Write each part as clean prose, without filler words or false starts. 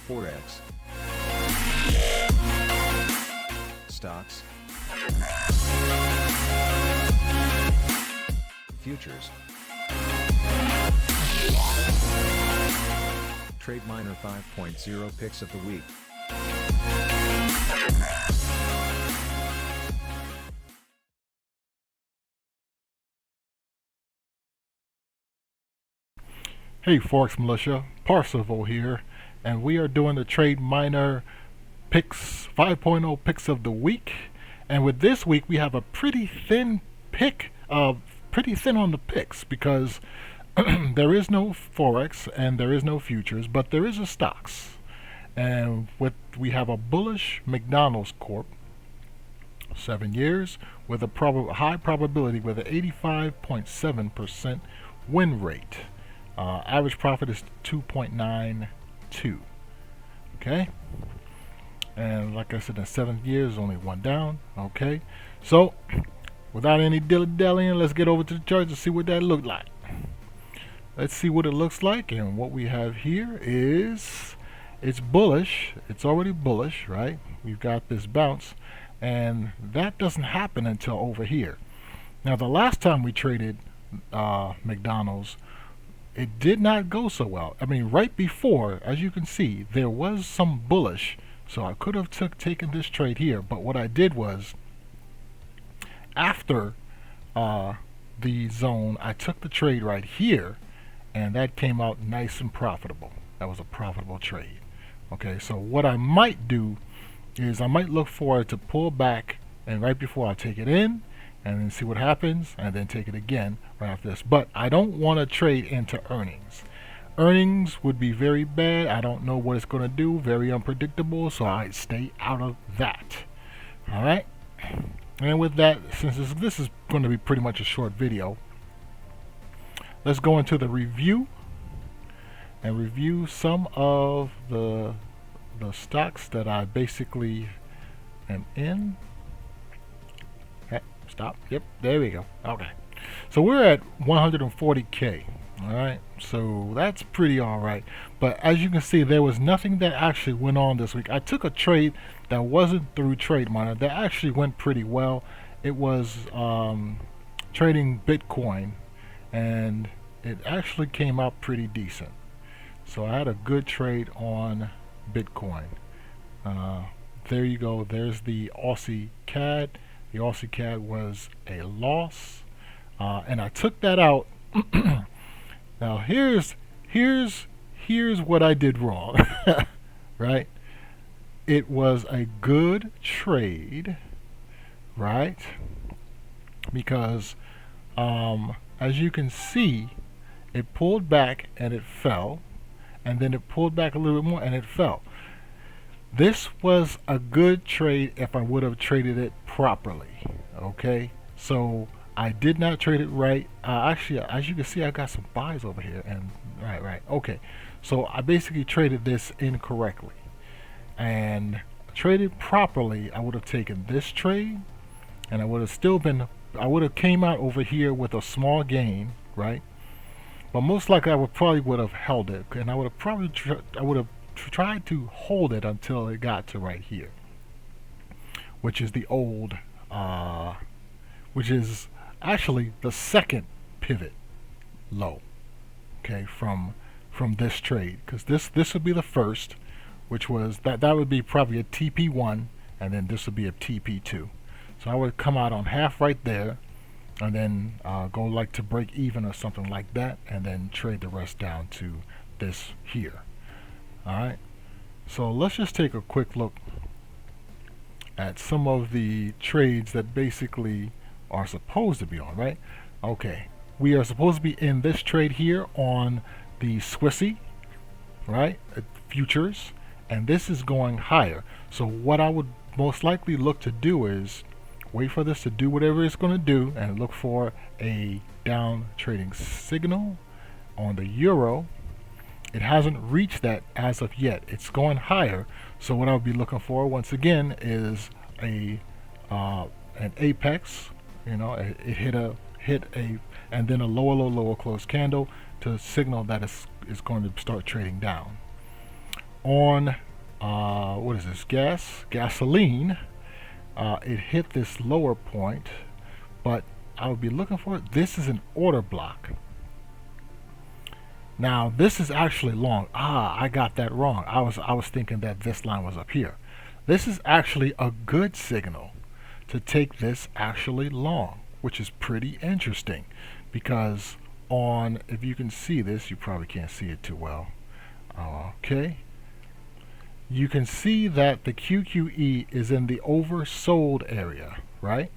Forex, stocks, futures, Trademiner 5.0 picks of the week. Hey ForexMilitia, Parsifal here, and we are doing the Trademiner picks 5.0 picks of the week. And with this week, we have a pretty thin pick, pretty thin on the picks because there is no Forex and there is no futures, but there is a stocks. And we have a bullish McDonald's Corp, 7 years, with a high probability with an 85.7% win rate. Average profit is 2.92. Okay, and like I said, in 7 years, only one down. Okay, so without any dilly-dallying, let's get over to the charts and see what that looked like. Let's see what it looks like, and what we have here is it's bullish. It's already bullish, right? We've got this bounce, and that doesn't happen until over here. Now, the last time we traded McDonald's, it did not go so well. I mean, right before, as you can see, there was some bullish, so I could have taken this trade here, but what I did was, after the zone, I took the trade right here, and that came out nice and profitable. That was a profitable trade. Okay, so what I might do is I might look for it to pull back, and right before I take it in, and then see what happens, and then take it again right after this. But I don't want to trade into earnings. Earnings would be very bad. I don't know what it's going to do. Very unpredictable, so I stay out of that. All right. And with that, since this is going to be pretty much a short video, let's go into the review and review some of the stocks that I basically am in. Stop. Yep, there we go. Okay, so we're at 140k. All right, so that's pretty all right. But as you can see, there was nothing that actually went on this week. I took a trade that wasn't through Trademiner that actually went pretty well. It was trading Bitcoin, and it actually came out pretty decent. So I had a good trade on Bitcoin. There you go. There's the Aussie CAD. The Aussie CAD was a loss, and I took that out. Now here's what I did wrong. Right? It was a good trade, right? Because as you can see, it pulled back and it fell, and then it pulled back a little bit more and it fell. This was a good trade if I would have traded it properly. Okay, so I did not trade it right. Actually, as you can see, I got some buys over here, and right. Okay, so I basically traded this incorrectly, and traded properly, I would have taken this trade, and I would have came out over here with a small gain, right? But most likely, I would have held it, and I would have tried to hold it until it got to right here, which is the old, which is actually the second pivot low, okay, from this trade, because this would be the first, which was that would be probably a TP1, and then this would be a TP2. So I would come out on half right there, and then go like to break even or something like that, and then trade the rest down to this here. Alright, so let's just take a quick look at some of the trades that basically are supposed to be on, right? Okay, we are supposed to be in this trade here on the Swissy, right? Futures, and this is going higher. So what I would most likely look to do is wait for this to do whatever it's going to do and look for a down trading signal on the euro. It hasn't reached that as of yet. It's going higher. So what I would be looking for once again is an apex. You know, it hit a and then a lower close candle to signal that it's going to start trading down. on what is this, gasoline, it hit this lower point, but I would be looking for it. This is an order block. Now this is actually long. I got that wrong. I was thinking that this line was up here. This is actually a good signal to take this actually long, which is pretty interesting, because on, if you can see this, you probably can't see it too well. Okay, you can see that the QQE is in the oversold area, right?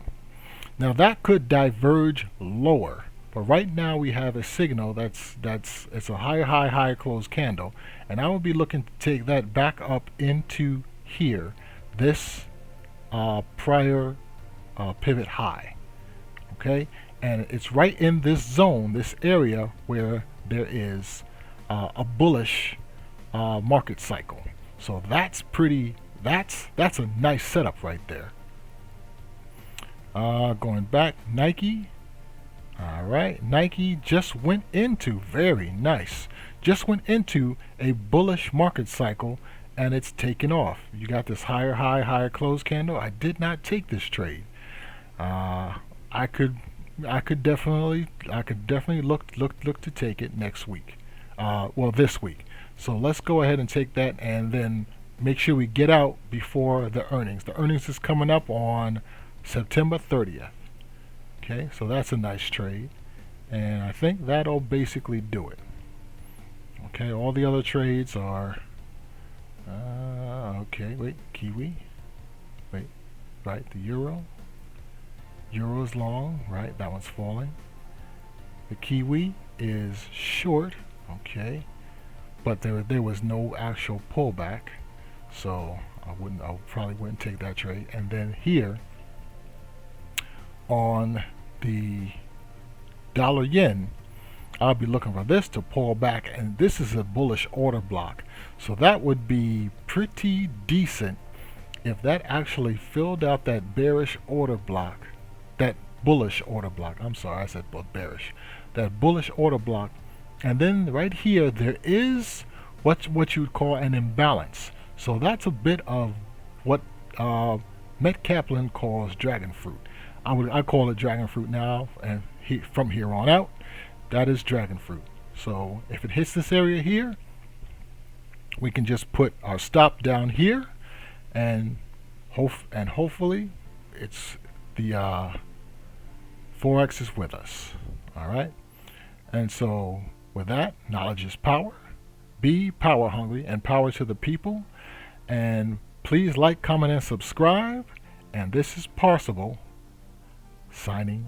Now that could diverge lower, but right now we have a signal it's a high close candle, and I would be looking to take that back up into here, this prior pivot high. Okay, and it's right in this zone, this area where there is a bullish market cycle. So that's a nice setup right there. Going back, Nike. All right, Nike just went into, very nice, just went into a bullish market cycle, and it's taken off. You got this higher close candle. I did not take this trade. I could definitely look to take it next week. Well, this week. So let's go ahead and take that, and then make sure we get out before the earnings. The earnings is coming up on September 30th. Okay, so that's a nice trade, and I think that'll basically do it. Okay, all the other trades are okay. Wait, Kiwi. Wait, right, the euro. Euro's long, right? That one's falling. The Kiwi is short. Okay, but there was no actual pullback, so I probably wouldn't take that trade. And then here on the dollar yen, I'll be looking for this to pull back, and this is a bullish order block, so that would be pretty decent if that actually filled out that bearish order block, that bullish order block. I'm sorry, I said bearish. That bullish order block, and then right here there is what you would call an imbalance. So that's a bit of what Met Kaplan calls dragon fruit. I call it dragon fruit now, and from here on out, that is dragon fruit. So if it hits this area here, we can just put our stop down here, and hopefully it's the Forex is with us. All right, and so with that, knowledge is power. Be power hungry, and power to the people. And please like, comment, and subscribe. And this is Parsible signing